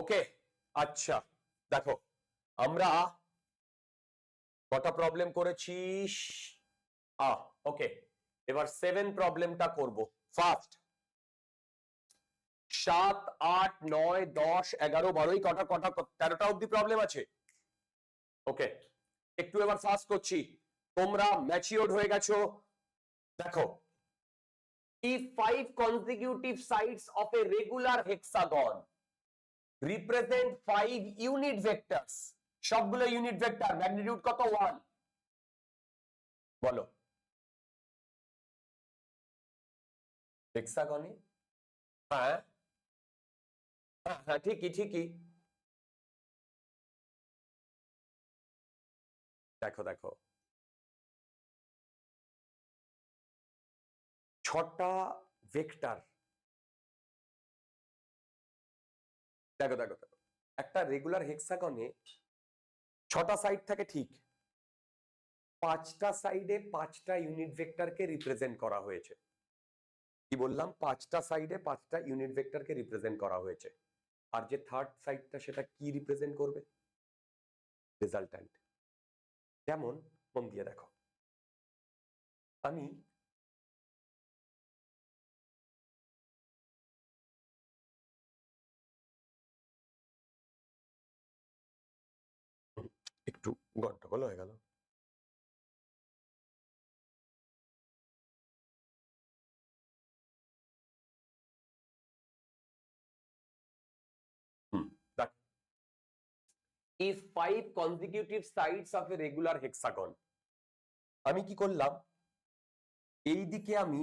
ওকে, আচ্ছা দেখো আমরা কটা প্রবলেম করেছি? ওকে, এবার 7 প্রবলেমটা করব। ফার্স্ট 7, 8, 9, 10, 11, 12 কটা কটা 13টা অব্দি প্রবলেম আছে। ওকে, একটু এবার ফাস্ট করছি, তোমরা ম্যাচিওর্ড হয়ে গেছো। দেখো, if 5 consecutive sides of a regular hexagon represent 5 unit vectors, সবগুলো ইউনিট ভেক্টর, ম্যাগনিটিউড কত? 1। বলো হেক্সাগনে। হ্যাঁ হ্যাঁ হ্যাঁ, ঠিকই ঠিকই। দেখো দেখো, 6টা ভেক্টর। দেখো দেখো দেখো, একটা রেগুলার হেক্সাগনে 6টা সাইড থাকে ঠিক, 5টা সাইডে 5টা ইউনিট ভেক্টরকে রিপ্রেজেন্ট করা হয়েছে। কি বললাম? 5টা সাইডে 5টা ইউনিট ভেক্টরকে রিপ্রেজেন্ট করা হয়েছে। আর যে থার্ড সাইডটা সেটা কি রিপ্রেজেন্ট করবে? রেজাল্ট্যান্ট। যেমন মন দিয়ে দেখো, আমি একটু গন্ডগোল হয়ে গেল। দেখ, if 5 consecutive sides of a regular hexagon, আমি কি করলাম? এই দিকে আমি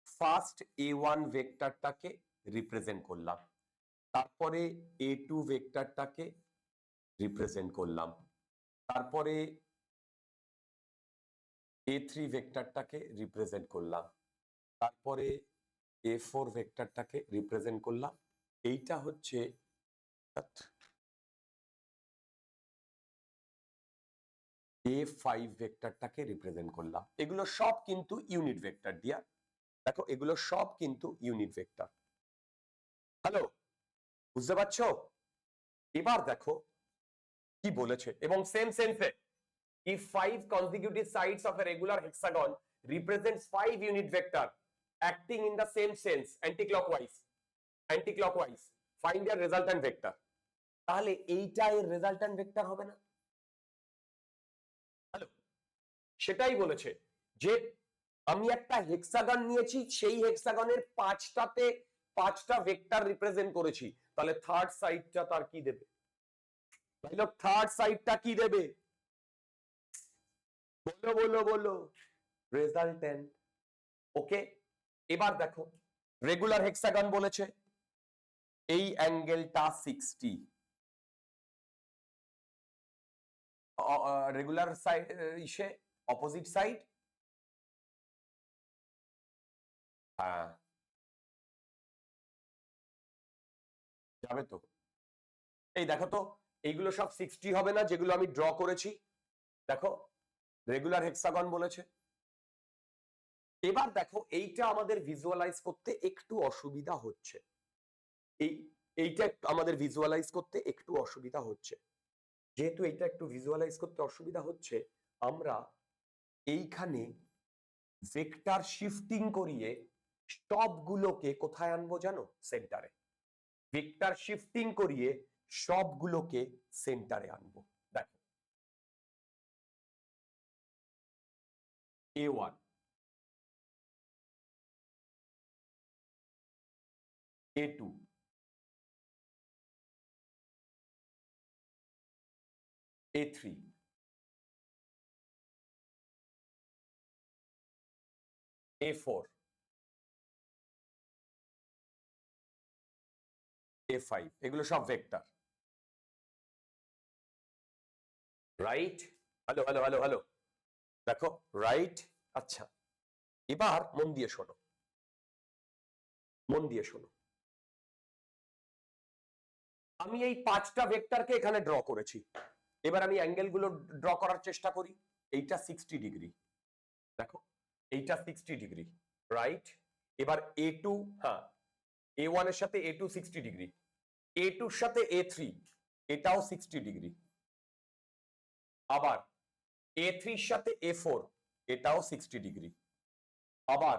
ফার্স্ট A1 ভেক্টরটাকে রিপ্রেজেন্ট করলাম, তারপরে A2 ভেক্টরটাকে রিপ্রেজেন্ট করলাম, তারপরে A3 ভেক্টরটাকে রিপ্রেজেন্ট করলাম, তারপরে A4 ভেক্টরটাকে রিপ্রেজেন্ট করলাম। এইটা হচ্ছে A5 ভেক্টরটাকে রিপ্রেজেন্ট করলাম। এগুলো সব কিন্তু ইউনিট ভেক্টর দিয়া। দেখো, এগুলো সব কিন্তু ইউনিট ভেক্টর। হ্যালো, বুঝতে পারছো? এবার দেখো কি বলেছে, এবং সেম সেন্সে, if 5 consecutive sides of a regular hexagon represents 5 unit vector acting in the same sense anticlockwise find their resultant vector, তাহলে এইটা এর রেজাল্ট্যান্ট ভেক্টর হবে না? হ্যালো, সেটাই বলেছে যে আমি একটা হেক্সাগন নিয়েছি, সেই হেক্সাগনের 5টাতে 5টা ভেক্টর রিপ্রেজেন্ট করেছি, তাহলে থার্ড সাইডটা তার কি দেবে? থার্ড সাইডটা কি দেবে? বলো বলো বলো, রেজাল্ট্যান্ট। ওকে, এবার দেখো, রেগুলার হেক্সাগন বলেছে এই অ্যাঙ্গেলটা 60, রেগুলার সাইড ইসে অপোজিট সাইড। হ্যাঁ, যাবে তো। এই দেখো তো, এইগুলো সব 60 হবে না যেগুলো আমি ড্র করেছি? দেখো, রেগুলার হেক্সাগন বলেছে। এবার দেখো, এইটা আমাদের ভিজুয়ালাইজ করতে একটু অসুবিধা হচ্ছে, এইটা আমাদের ভিজুয়ালাইজ করতে একটু অসুবিধা হচ্ছে। যেহেতু এইটা একটু ভিজুয়ালাইজ করতে অসুবিধা হচ্ছে, আমরা এইখানে ভেক্টর শিফটিং করিয়ে সবগুলোকে কোথায় আনবো জানো? সেন্টারে। ভেক্টর শিফটিং করিয়ে সবগুলোকে সেন্টারে আনবো। দেখো, A1, A2, A3, A4, A5, এগুলো সব vector, right? Hello hello hello hello, দেখো, রাইট। আচ্ছা, এবার মন দিয়ে শোনো, মন দিয়ে শোনো। আমি এই 5টা ভেক্টরকে এখানে ড্র করেছি, এবার আমি অ্যাঙ্গেল গুলো ড্র করার চেষ্টা করি। এইটা 60 ডিগ্রি, দেখো এইটা 60 ডিগ্রি, রাইট? এবার A2, হ্যাঁ, A1 এর সাথে A2 60 ডিগ্রি, A2 এর সাথে A3 এটাও 60 ডিগ্রি, আবার A3 এর সাথে A4 এটাও 60 ডিগ্রি, আবার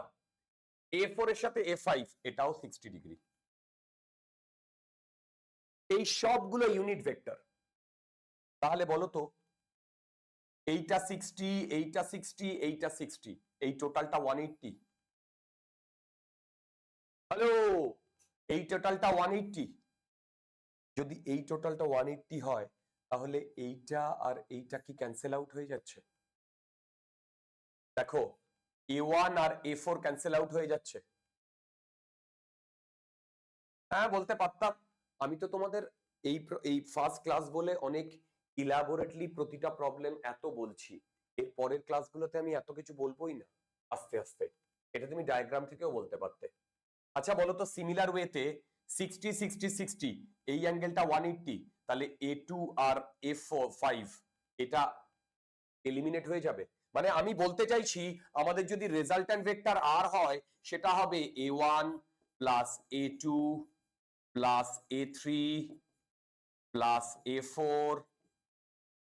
A4 এর সাথে A5 এটাও 60 ডিগ্রি। এই সবগুলো ইউনিট ভেক্টর। তাহলে বলো তো এইটা 60, এইটা 60, এইটা 60, এই টোটালটা 180। হ্যালো, এই টোটালটা 180। যদি এই টোটালটা 180 হয় তাহলে এইটা আর এইটা কি ক্যান্সেল আউট হয়ে যাচ্ছে? দেখো A1 আর A4 ক্যান্সেল আউট হয়ে যাচ্ছে। হ্যাঁ বলতে পারতাম, আমি তো তোমাদের এই ফার্স্ট ক্লাস বলে অনেক ইলাবোরেটলি প্রতিটা প্রবলেম এত বলছি, এর পরের ক্লাসগুলোতে আমি এত কিছু বলবোই না, আস্তে আস্তে। এটা তুমি ডায়াগ্রাম থেকেও বলতে পারতে। আচ্ছা বলো তো সিমিলার ওয়েতে 60 60 60 এই অ্যাঙ্গেলটা 180, তাহলে A2 আর A5 এটা এলিমিনেট হয়ে যাবে। মানে আমি বলতে চাইছি আমাদের যদি রেজাল্ট্যান্ট ভেক্টর আর হয় সেটা হবে A1 plus A2 plus A3 plus A4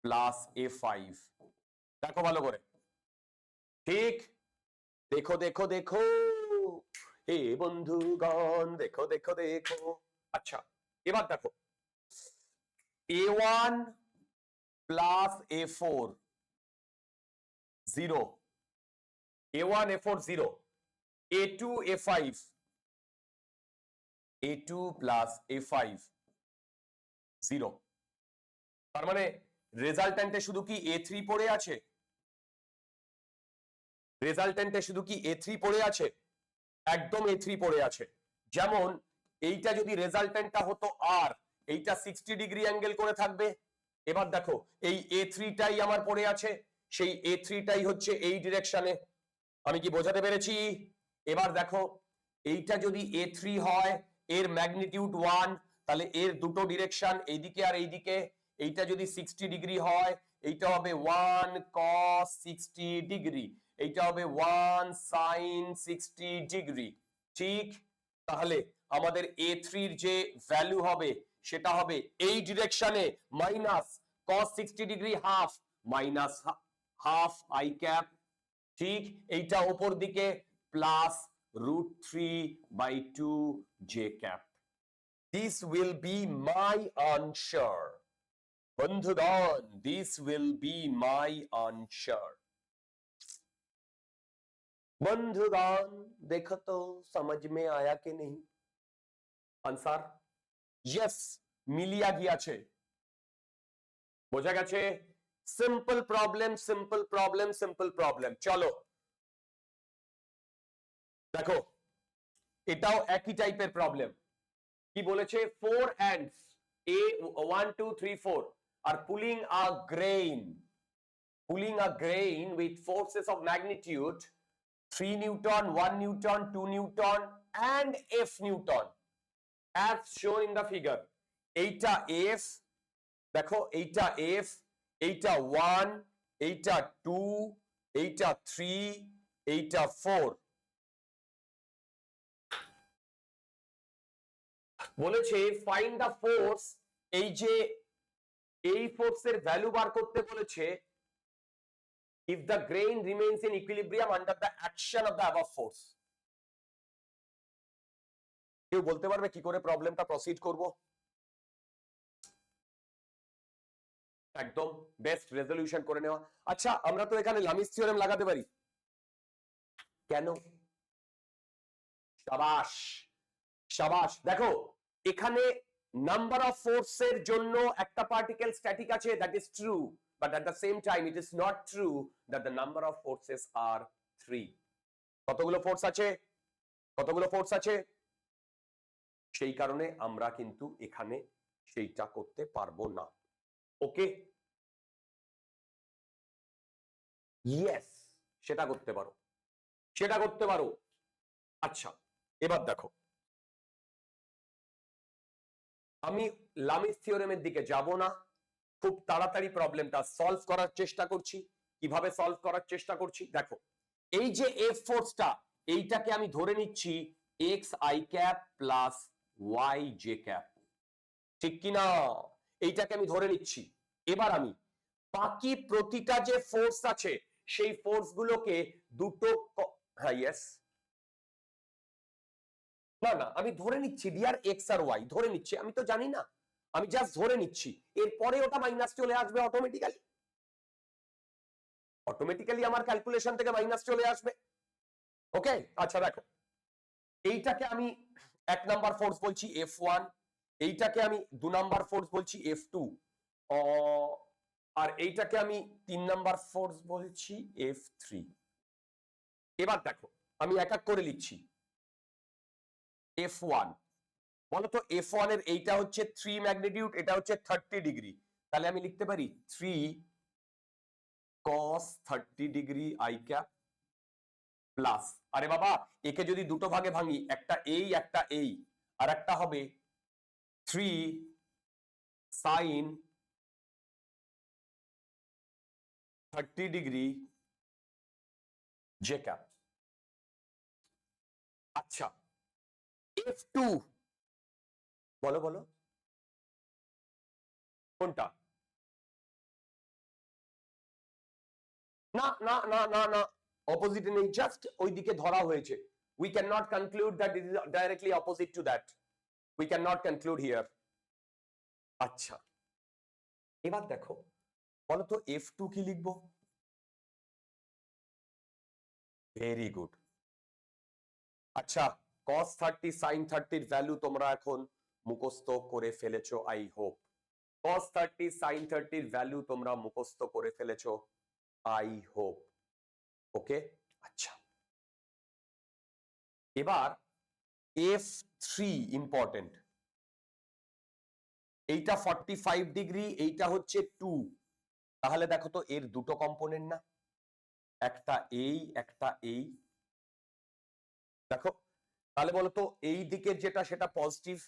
plus A5। দেখো ভালো করে, ঠিক? দেখো দেখো দেখো হে বন্ধুগণ, দেখো দেখো দেখো। আচ্ছা এবার দেখো A1 plus A4 0, A1 A4 0, A2 A5, A2 plus A5 0। তার মানে রেজাল্ট্যান্টে শুধু কি A3 পড়ে আছে? রেজাল্ট্যান্টে শুধু কি A3 পড়ে আছে? একদম A3 পড়ে আছে। যেমন এইটা যদি রেজাল্ট্যান্টটা হতো আর, এইটা 60 ডিগ্রি অ্যাঙ্গেল করে থাকবে। এবার দেখো এই A3টাই আমার পড়ে আছে, সেই A3টাই হচ্ছে এই ডিরেকশনে। আমি কি বোঝাতে পেরেছি? এবার দেখো এইটা যদি A3 হয়, এর ম্যাগনিটিউড 1, তাহলে এর দুটো ডিরেকশন এইদিকে আর এইদিকে। এইটা যদি 60 ডিগ্রি হয় এইটা হবে 1 cos 60 ডিগ্রি, এইটা হবে 1 sin 60 ডিগ্রি। ঠিক? তাহলে আমাদের A3 এর যে ভ্যালু হবে সেটা হবে এই ডিরেকশনে minus cos 60 degree half minus half I cap. ঠিক? এইটা উপর দিকে plus √3/2 j cap. This will be my answer. বন্ধুগণ, this will be my answer. बंधुगण देखो तो समझ में आया कि नहीं? आंसर यस, मिलिया গিয়াছে। বোঝা গেছে? Simple problem, simple problem, simple problem. চলো দেখো এটাও একই টাইপের প্রবলেম। কি বলেছে? 4 ants, A 1 2 3 4 are pulling a grain with forces of magnitude 3 Newton, 1 Newton, 2 Newton and F Newton as shown in the figure. এইটা F, দেখো এইটা F, এইটা 1, এইটা 2, এইটা 3, এইটা 4। বলেছে ফাইন্ড দ্য ফোর্স, এই যে এই ফোর্সের ভ্যালু বার করতে বলেছে if the grain remains in equilibrium under the action of the above force। কেউ বলতে পারবে কি করে প্রবলেমটা প্রসিড করব? একদম বেস্ট রেজলিউশন করে নেওয়া। আচ্ছা আমরা তো এখানে লামিস থিওরেম লাগাতে পারি, কেন? শাবাশ শাবাশ। দেখো এখানে নাম্বার অফ ফোর্সের জন্য একটা পার্টিকেল স্ট্যাটিক আছে, that is true, but at the same time it is not true that the number of forces are 3। কতগুলো ফোর্স আছে? কতগুলো ফোর্স আছে? সেই কারণে আমরা কিন্তু এখানে সেইটা করতে পারবো না। ওকে, ইয়েস, সেটা করতে পারো, সেটা করতে পারো। আচ্ছা এবার দেখো আমি লামিস থিওরেমের দিকে যাব না, খুব তাড়াতাড়ি প্রবলেমটা সলভ করার চেষ্টা করছি। কিভাবে সলভ করার চেষ্টা করছি দেখো, এই যে এফ ফোর্সটা এইটাকে আমি ধরে নিচ্ছি X I cap plus Y J cap. ঠিক কিনা? এইটাকে আমি ধরে নিচ্ছি। এবার আমি বাকি প্রতিটা যে ফোর্স আছে সেই ফোর্স গুলোকে দুটো, হ্যাঁ ইয়েস, না না আমি ধরে নিচ্ছি ডিয়ার এক্স আর ওয়াই ধরে নিচ্ছি, আমি তো জানি না, আমি জাস্ট ধরে নিচ্ছি, এরপরে ওটা মাইনাস চলে আসবে অটোমেটিক্যালি, অটোমেটিক্যালি আমার ক্যালকুলেশন থেকে মাইনাস চলে আসবে। ওকে আচ্ছা দেখো, এইটাকে আমি 1 নাম্বার ফোর্স বলছি F1, এইটাকে আমি 2 নাম্বার ফোর্স বলছি F2, আর এইটাকে আমি 3 নাম্বার ফোর্স বলছি F3। এবার দেখো আমি এক এক করে লিখছি। F1 বলো তো, F1 এর এইটা হচ্ছে 3 ম্যাগনিটিউড, এটা হচ্ছে 30 ডিগ্রি, তাহলে আমি লিখতে পারি 3 cos 30 degree i cap plus, আরে বাবা একে যদি দুটো ভাগে ভাঙি, একটা এই একটা এই, আর একটা হবে 3 sin 30 ডিগ্রি j ক্যাপ। আচ্ছা F2 বলো বলো কোনটা? না না না না না, অপোজিটে নেই, জাস্ট ওইদিকে ধরা হয়েছে। We cannot conclude that it is directly opposite to that. We cannot conclude here. আচ্ছা এবার দেখো, বলো তো F2 কি লিখবো? Very good. আচ্ছা cos 30 sin 30 এর ভ্যালু তোমরা এখন মুখস্থ করে ফেলেছো আই হোপ। cos 30 sin 30 এর ভ্যালু তোমরা মুখস্থ করে ফেলেছো আই হোপ। ওকে আচ্ছা এবার F3 ইম্পর্টেন্ট, এইটা 45 ডিগ্রি, এইটা হচ্ছে 2, তাহলে দেখো তো এর দুটো কম্পোনেন্ট না, একটা এই একটা এই, দেখো তাহলে বলো তো এই দিকের যেটা সেটা পজিটিভ,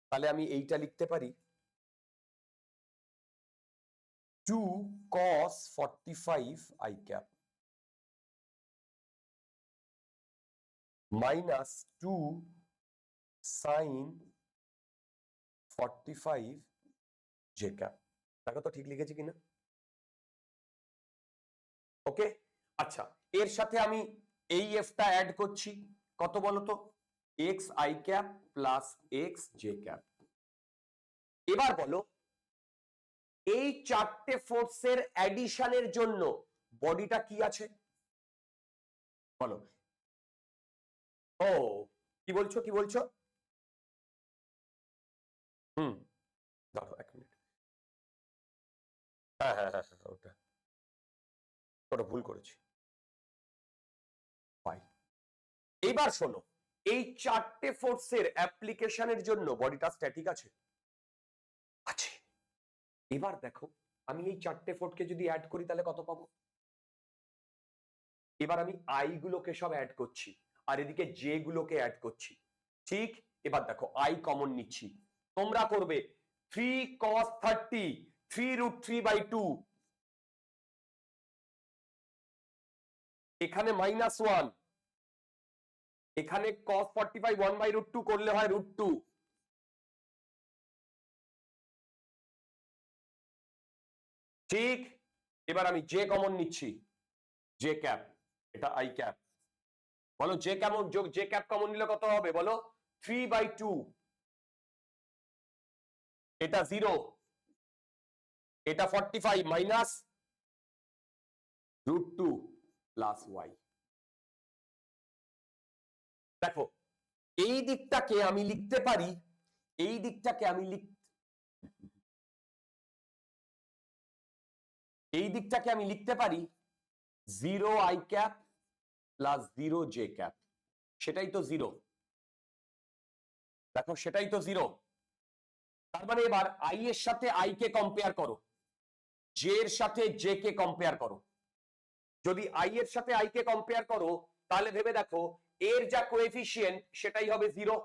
তাহলে আমি এইটা লিখতে পারি 2 cos 45 i cap minus 2 sin 45 j cap। দেখো তো ঠিক লিখেছি কিনা? ওকে আচ্ছা এর সাথে আমি এই এফটা অ্যাড করছি, কত বলো তো, x i cap plus x j cap। এবার বলো এই চারটে ফোর্সের অ্যাডিশনের জন্য বডিটা কি আছে বলো? ও কি বলছো কি বলছো? হুম দাঁড়াও 1 মিনিট, হ্যাঁ হ্যাঁ হ্যাঁ ওটা ওটা ভুল করেছি। এবার শোনো, এই চারটে ফোর্সের অ্যাপ্লিকেশনের জন্য বডিটা স্ট্যাটিক আছে আছে। এবার দেখো আমি এই চারটে ফোর্সকে যদি অ্যাড করি তাহলে কত পাবো? এবার আমি আই গুলোকে সব অ্যাড করছি আর এদিকে জে গুলোকে অ্যাড করছি, ঠিক? এবার দেখো আই কমন নিচ্ছি, তোমরা করবে 3 cos 30 3√3/2, এখানে -1, এখানে cos 45 1/√2 করলে হয় √2, ঠিক? এবার আমি জে কমন নিচ্ছি, জে ক্যাপ, এটা আই ক্যাপ, বলো জে কেমন যোগ জে ক্যাপ কমন নিলে কত হবে বলো? 3/2, এটা 0, এটা 45 মাইনাস √2 প্লাস ওয়াই। দেখো এই দিকটাকে আমি লিখতে পারি, এই দিকটাকে আমি এই দিকটাকে আমি লিখতে পারি 0 i cap plus 0 j cap, সেটাই তো 0, দেখো সেটাই তো 0। তার মানে এবার i এর সাথে i কে কম্পেয়ার করো, j এর সাথে j কে কম্পেয়ার করো। যদি i এর সাথে i কে কম্পেয়ার করো তাহলে ভেবে দেখো এর যা কোএফিসিয়েন্ট সেটাই হবে 0,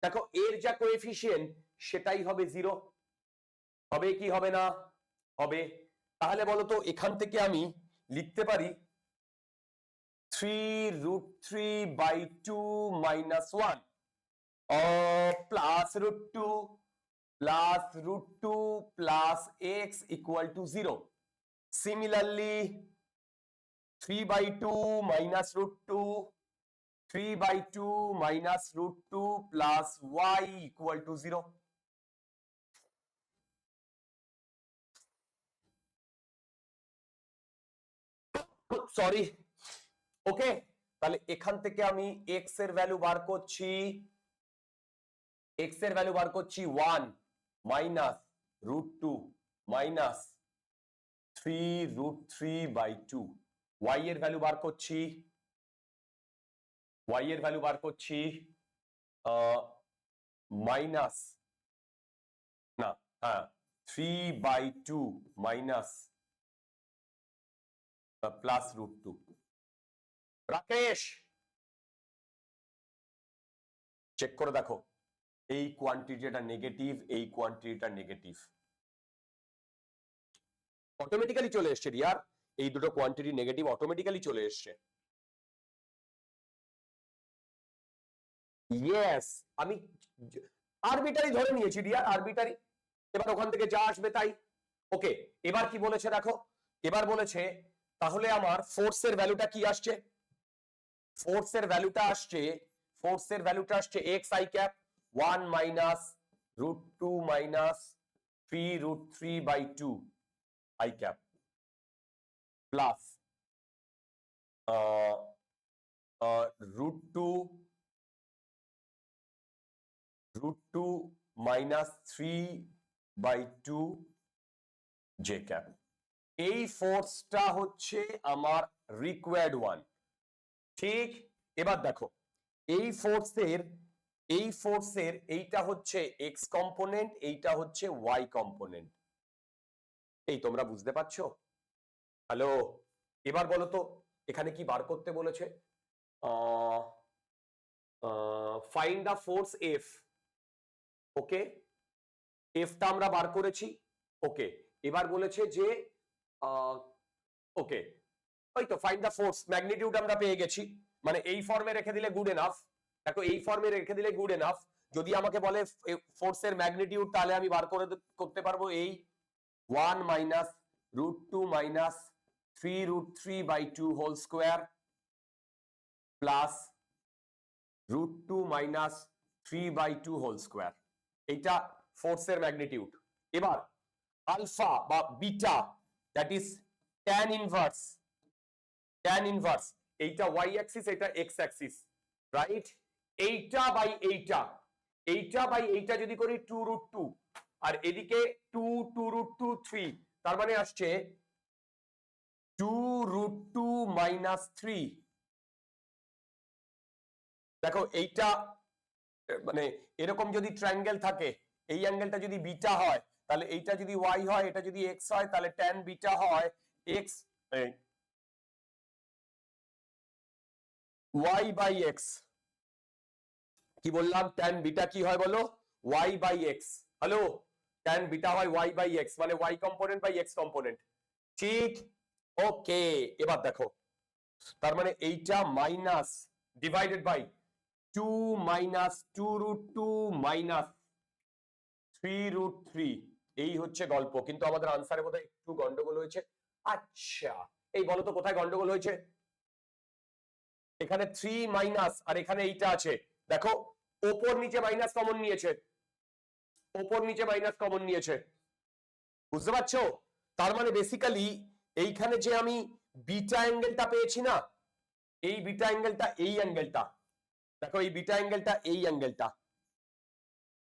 দেখো এর যা কোএফিসিয়েন্ট সেটাই হবে 0, হবে কি হবে না? হবে। তাহলে বলো তো এখান থেকে আমি লিখতে পারি 3√3/2 - 1 plus √2 plus root 2 plus x equal to 0. Similarly, 3 by 2 minus root 2, 3 by 2 minus root 2 plus y equal to 0. Sorry, ওকে, তাহলে এখান থেকে আমি x এর ভ্যালু বার করছি, x এর ভ্যালু বার করছি 1 minus root 2 minus 3 root 3 by 2, y এর ভ্যালু বার করছি, y এর ভ্যালু বার করছি মাইনাস, না, হ্যাঁ, 3 by 2 minus plus root 2। Rakesh, check করে দেখো, এই কোয়ান্টিটিটা নেগেটিভ, এই কোয়ান্টিটিটা নেগেটিভ, অটোমেটিক্যালি চলে এসছে রিয়ার, এই দুটো কোয়ান্টিটি নেগেটিভ অটোমেটিক্যালি চলে এসছে। ইয়েস, আমি আরবিটারি ধরে নিয়েছি রিয়ার, আরবিটারি, এবার ওখান থেকে যা আসবে তাই। ওকে, এবার কি বলেছে দেখো, এবার বলেছে তাহলে আমার ফোর্সের ভ্যালুটা কি আসছে, ফোর্সের ভ্যালুটা আসছে, ফোর্সের ভ্যালুটা আসছে X I cap 1 minus root 2 minus 3 root 3 by 2 I cap plus root 2 minus 3 by 2 J cap. এই ফোর্সটা হচ্ছে আমার রিকোয়ার্ড ওয়ান, ঠিক। এবার দেখো, এই ফোর্সের এইটা হচ্ছে এক্স কম্পোনেন্ট, এইটা হচ্ছে ওয়াই কম্পোনেন্ট, এই তোমরা বুঝতে পারছো? হ্যালো, এবার বলো তো এখানে কি বার করতে বলেছে, ফাইন্ড দা ফোর্স এফ, ওকে, এফটা আমরা বার করেছি, ওকে, এবার বলেছে যে ওকে, ওই তো ফাইন্ড দা ফোর্স ম্যাগনিটিউড আমরা পেয়ে গেছি, মানে এই ফর্মে রেখে দিলে গুড এনাফ। দেখো এই ফর্মে রেখে দিলে গুড এনাফ, যদি আমাকে বলে ফোর্সের ম্যাগনিটিউড তাহলে আমি বার করতে পারবো এই 1 minus root 2 minus 3 root 3 by 2 whole square plus root 2 minus 3 by 2 whole square, এইটা ফোর্সের ম্যাগনিটিউড। এবার আলফা বা beta, that is tan inverse, tan inverse, এইটা ওয়াই অ্যাক্সিস, এটা এক্স অ্যাক্সিস, রাইট। এইটা বাই এইটা, এইটা বাই এইটা যদি করি 2 রুট 2, আর এদিকে 2 রুট 2 3, তার মানে আসছে 2 রুট 2 মাইনাস 3। দেখো এইটা মানে এরকম যদি ট্রায়াঙ্গেল থাকে, এই অ্যাঙ্গেলটা যদি বিটা হয়, তাহলে এইটা যদি ওয়াই হয়, এটা যদি এক্স হয়, তাহলে ট্যান বিটা হয় এক্স ওয়াই বাই এক্স। কি বললাম, ট্যান বিটা কি হয় বলো, Y by X. Hello, tan beta হয় ওয়াই বাই এক্স, মানে Y component by X component, ঠিক। ওকে, এবার দেখো, তার মানে এইটা minus divided by 2 minus 2 root 2 minus 3 root 3, এই হচ্ছে গল্প। কিন্তু আমাদের আনসারে বোধহয় একটু গন্ডগোল হয়েছে। আচ্ছা, এই বলো তো কোথায় গন্ডগোল হয়েছে, এখানে 3 মাইনাস আর এখানে এইটা আছে, দেখো ওপর নিচে মাইনাস কমন নিয়েছে, ওপর নিচে মাইনাস কমন নিয়েছে, বুঝতে পারছো? তার মানে বেসিক্যালি এইখানে যে আমি বিটা অ্যাঙ্গেলটা পেয়েছি না, এই বিটা অ্যাঙ্গেলটা, এই অ্যাঙ্গেলটা, দেখো এই বিটা অ্যাঙ্গেলটা, এই অ্যাঙ্গেলটা,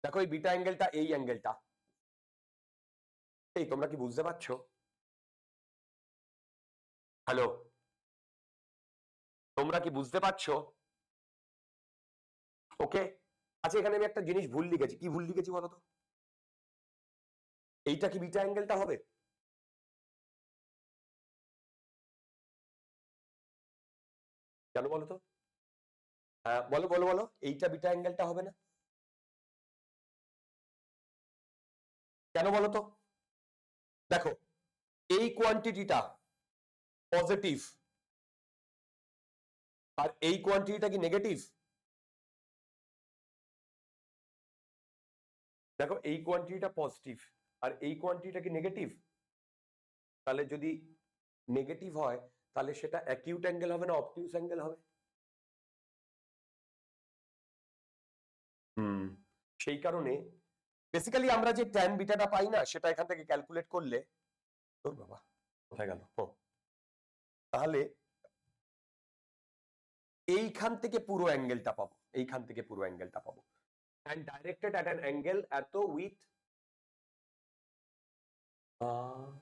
দেখো এই বিটা অ্যাঙ্গেলটা, এই অ্যাঙ্গেলটা, এই তোমরা কি বুঝতে পারছো? হ্যালো, তোমরা কি বুঝতে পারছো? ওকে, আচ্ছা এখানে আমি একটা জিনিস ভুল লিখেছি, কি ভুল লিখেছি বলো তো, এইটা কি বিটা অ্যাঙ্গেলটা হবে? কেন বলো তো, হ্যাঁ বলো বলো বলো, এইটা বিটা অ্যাঙ্গেলটা হবে না কেন বলো তো? দেখো এই কোয়ান্টিটিটা পজিটিভ আর এই কোয়ান্টিটিটা কি নেগেটিভ? দেখো এই কোয়ান্টিটিটা পজিটিভ আর এই কোয়ান্টিটিটা কি নেগেটিভ, তাহলে যদি নেগেটিভ হয় তাহলে সেটা অ্যাকিউট অ্যাঙ্গেল হবে না অবটিউস অ্যাঙ্গেল হবে? সেই কারণে বেসিক্যালি আমরা যে ট্যান বিটাটা পাই না সেটা এখান থেকে ক্যালকুলেট করলে, তোর বাবা কোথায় গেল, তাহলে এইখান থেকে পুরো অ্যাঙ্গেলটা পাবো, এইখান থেকে পুরো অ্যাঙ্গেলটা পাবো, and directed at an angle এত with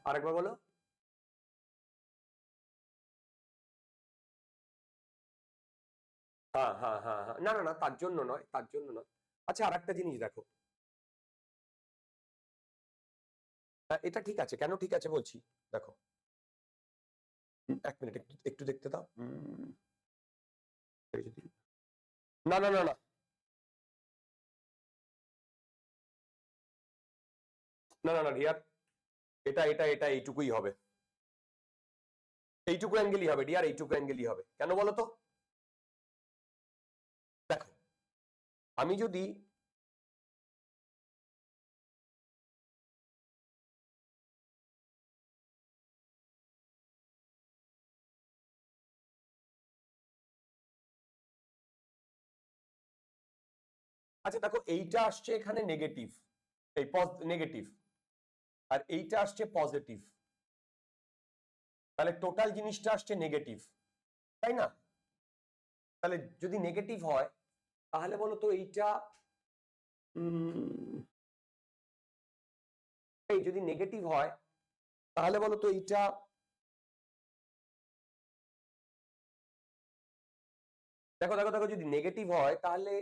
আরেকবার বলো, হ্যাঁ হ্যাঁ হ্যাঁ হ্যাঁ, না না না তার জন্য নয়, তার জন্য নয়। আচ্ছা আরেকটা জিনিস দেখো, এটা ঠিক আছে, কেন ঠিক আছে বলছি দেখো, এক মিনিট একটু দেখতে দাও, না না না না না না না ডিয়ার, এটা এটা এটা এইটুকুই হবে, এইটুকু অ্যাঙ্গেলই হবে ডিয়ার, এইটুকু অ্যাঙ্গেলই হবে, কেন বলো তো? দেখো আমি যদি আচ্ছা দেখো এইটা আসছে এখানে নেগেটিভ, এই নেগেটিভ, আর এইটা আসছে পজিটিভ, তাহলে টোটাল জিনিসটা আসছে নেগেটিভ, তাই না? তাহলে যদি নেগেটিভ হয় তাহলে বলো তো এইটা এই যদি নেগেটিভ হয় তাহলে বলো তো এইটা দেখো দেখো দেখো যদি নেগেটিভ হয় তাহলে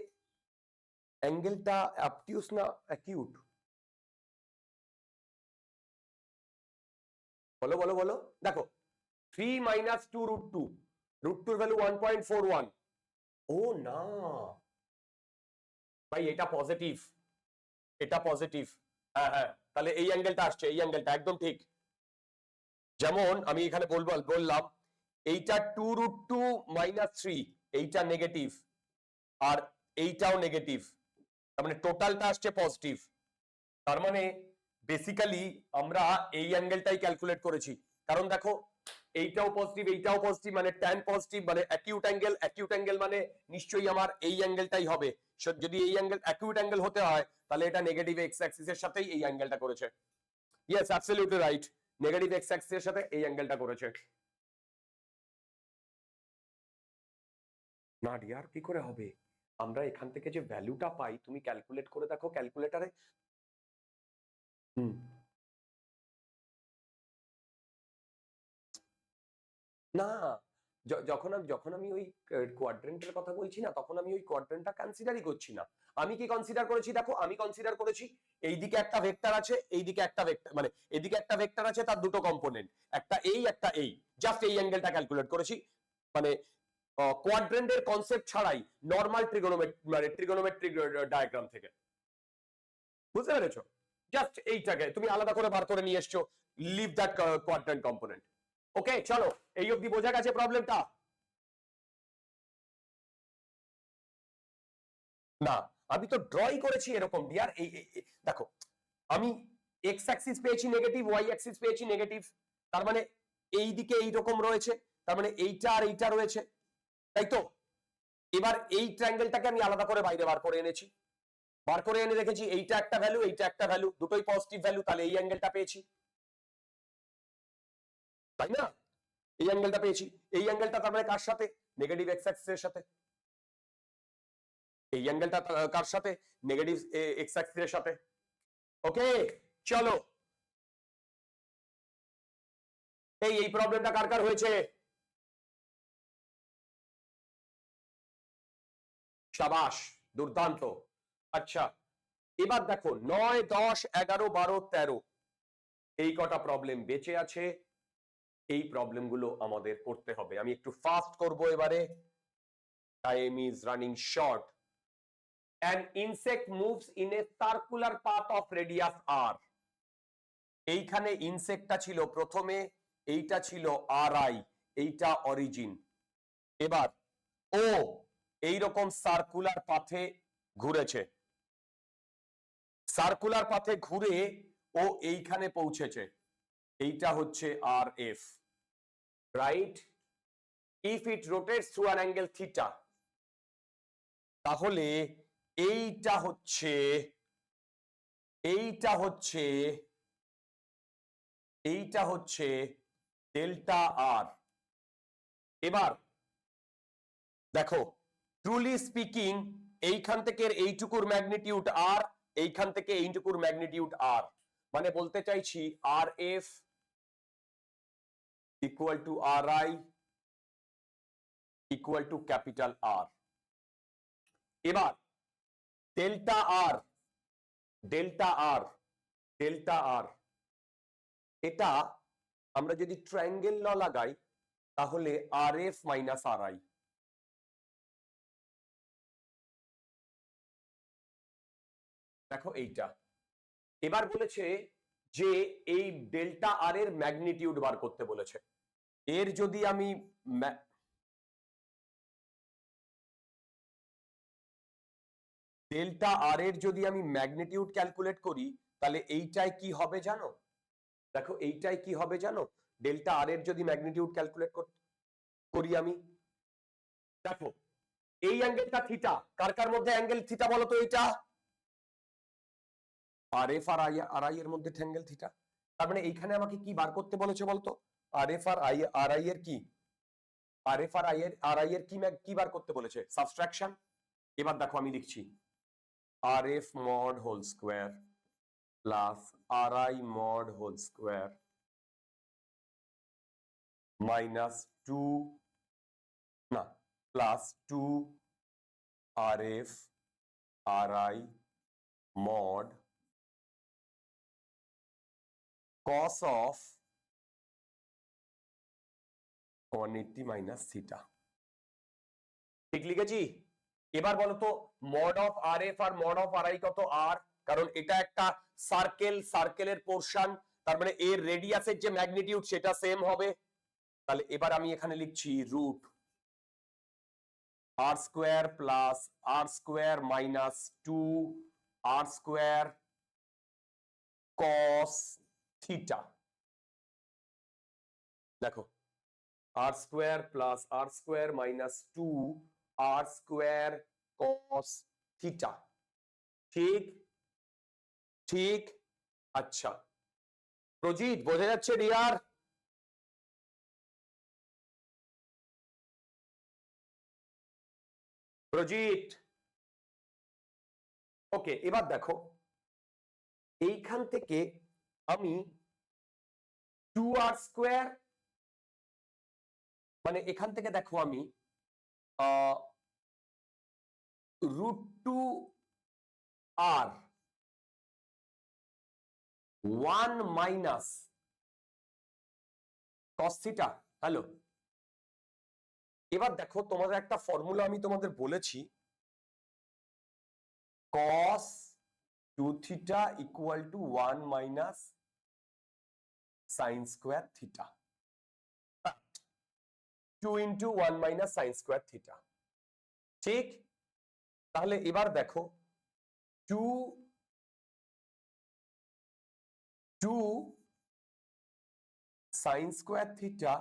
অ্যাঙ্গেলটা অবটিউস না অ্যাকিউট, বলো বলো বলো, দেখো 3 মাইনাস 2 রুট 2, রুট 2 ভ্যালু 1.41, ও না ভাই এটা পজিটিভ, এটা পজিটিভ, হ্যাঁ হ্যাঁ, তাহলে এই অ্যাঙ্গেলটা আসছে, এই অ্যাঙ্গেলটা একদম ঠিক, যেমন আমি এখানে বললাম এইটা 2 রুট 2 মাইনাস 3, এইটা নেগেটিভ আর এইটাও নেগেটিভ, তার মানে টোটালটা আসছে পজিটিভ, তার মানে বেসিক্যালি আমরা এই অ্যাঙ্গেলটাই ক্যালকুলেট করেছি, কারণ দেখো এইটাও পজিটিভ এইটাও পজিটিভ মানে ট্যান পজিটিভ মানে অ্যাকিউট অ্যাঙ্গেল, অ্যাকিউট অ্যাঙ্গেল মানে নিশ্চয়ই আমার এই অ্যাঙ্গেলটাই হবে, যদি এই অ্যাঙ্গেল অ্যাকিউট অ্যাঙ্গেল হতে হয় তাহলে এটা নেগেটিভ এক্স অ্যাক্সিসের সাথেই এই অ্যাঙ্গেলটা করেছে, yes absolutely right, negative X অ্যাক্সিসের সাথে এই অ্যাঙ্গেলটা করেছে। না ডিয়ার কি করে হবে, আমরা এখান থেকে যে ভ্যালুটা পাই তুমি ক্যালকুলেট করে দেখো ক্যালকুলেটরে, না যখন আমি ওই কোয়াড্রেন্টের কথা বলছি না তখন আমি ওই কোয়াড্রেন্টটা কনসিডারই করছি না, আমি কি কনসিডার করেছি দেখো, আমি কনসিডার করেছি এইদিকে একটা ভেক্টর আছে এইদিকে একটা ভেক্টর মানে এদিকে একটা ভেক্টর আছে তার দুটো কম্পোনেন্ট, একটা এই জাস্ট এই অ্যাঙ্গেলটা ক্যালকুলেট করেছি, মানে কোয়াড্রেন্টের কনসেপ্ট ছাড়াই নরমাল ট্রিগোনোমেট্রিক ডায়াগ্রাম থেকে, বুঝতে পেরেছো? জাস্ট এইটাকে তুমি আলাদা করে বার করে নিয়ে এসছো, লিভ দ্যাট কোয়াড্রেন্ট কম্পোনেন্ট, ওকে চলো এই অবধি বোঝা গেছে প্রবলেমটা? না আমি তো ড্রই করেছি এরকম ডিয়ার, দেখো আমি এক্স অ্যাক্সিস পেয়েছি নেগেটিভ, ওয়াই অ্যাক্সিস পেয়েছি নেগেটিভ, তার মানে এই দিকে এইরকম রয়েছে, তার মানে এইটা আর এইটা রয়েছে, তাই তো? এবার এই ট্রায়াঙ্গেলটাকে আমি আলাদা করে বাইরে বার করে এনেছি, বার করে এনে রেখেছি এইটা একটা ভ্যালু এইটা একটা ভ্যালু, দুটোই পজিটিভ ভ্যালু, তাহলে এই অ্যাঙ্গেলটা পেয়েছি, তাই না? এই অ্যাঙ্গেলটা পেয়েছি, এই অ্যাঙ্গেলটা তার মানে কার সাথে, নেগেটিভ এক্স অ্যাক্সিসের সাথে, এই অ্যাঙ্গেলটা কার সাথে, নেগেটিভ এক্স অ্যাক্সিসের সাথে, ওকে চলো এই প্রবলেমটা কার কার হয়েছে, শাবাশ দুর্দান্ত, আচ্ছা এবার দেখো 9 10 11 12 13 এই কটা প্রবলেম বেঁচে আছে, এই প্রবলেমগুলো আমাদের করতে হবে, আমি একটু ফাস্ট করব এবারে, time is running short, an insect moves in a circular path of radius r, এইখানে ইনসেক্টটা ছিল প্রথমে, এইটা ছিল আর আই, এইটা অরিজিন, এবার ও এইরকম সার্কুলার পাথে ঘুরেছে, সার্কুলার পাথে ঘুরে ও এইখানে পৌঁছেছে, এইটা হচ্ছে R F, right? If it rotates through an angle theta, তাহলে এইটা হচ্ছে ডেল্টা আর। এবার দেখো, ট্রুলি স্পিকিং, এইখান থেকে এইটুকুর ম্যাগনিটিউড আর, এইখান থেকে এইটুকুর ম্যাগনিটিউড আর, মানে বলতে চাইছি R F equal to R I equal to capital R. এবার ডেল্টা আর এটা আমরা যদি ট্রায়াঙ্গেল ল লাগাই তাহলে আর এফ মাইনাস আর আই। দেখো এইটা, এবার বলেছে যে এই ডেল্টা আর এর ম্যাগনিটিউড বার করতে বলেছে। এর যদি আমি ডেল্টা আর এর যদি আমি ম্যাগনিটিউড ক্যালকুলেট করি তাহলে এইটাই কি হবে জানো? দেখো এইটাই কি হবে জানো? ডেল্টা আর এর যদি ম্যাগনিটিউড ক্যালকুলেট করি আমি, দেখো এই অ্যাঙ্গেলটা থিটা, কার কার মধ্যে অ্যাঙ্গেল থিটা বলো তো? এইটা আর এফ আর আই এর মধ্যে অ্যাঙ্গেল থিটা। তার মানে এইখানে আমাকে কি বার করতে বলেছে বলতো? আর এফ আর আই এর কি, আর এফ আর আই এর কি বার করতে বলেছে? সাবট্রাকশন। এবার দেখো আমি লিখছি R F mod whole square plus R I mod whole square minus 2 না plus 2 R F R I mod cos of 180 minus theta. ঠিক লিখেছি? এবার বলো তো mod of R F R mod of R I কত? R, কারণ এটা একটা সার্কেলের পোরশন, তার মানে এর রেডিয়াসের যে ম্যাগনিটিউড সেটা সেম হবে। তাহলে এবার আমি এখানে লিখছি রুট আর স্কোয়ার প্লাস আর স্কোয়ার মাইনাস 2 আর স্কোয়ার কস থিটা। দেখো আর স্কোয়ার প্লাস আর স্কোয়ার মাইনাস 2 আর স্কোয়ার কস থিটা। ঠিক ঠিক। আচ্ছা প্রজিত বোঝা যাচ্ছে ডিয়ার? প্রজিত ওকে। এবার দেখো এইখান থেকে আমি 2 আর স্কোয়ার, মানে এখান থেকে দেখো আমি রুট 2 আর 1 মাইনাস কস থিটা। হ্যালো, এবার দেখো তোমাদের একটা ফর্মুলা আমি তোমাদের বলেছি, cos 2 theta equal two 1 minus sine square theta, 2 into 1 minus sine square theta. ঠিক? তাহলে এবার দেখো 2 sign square theta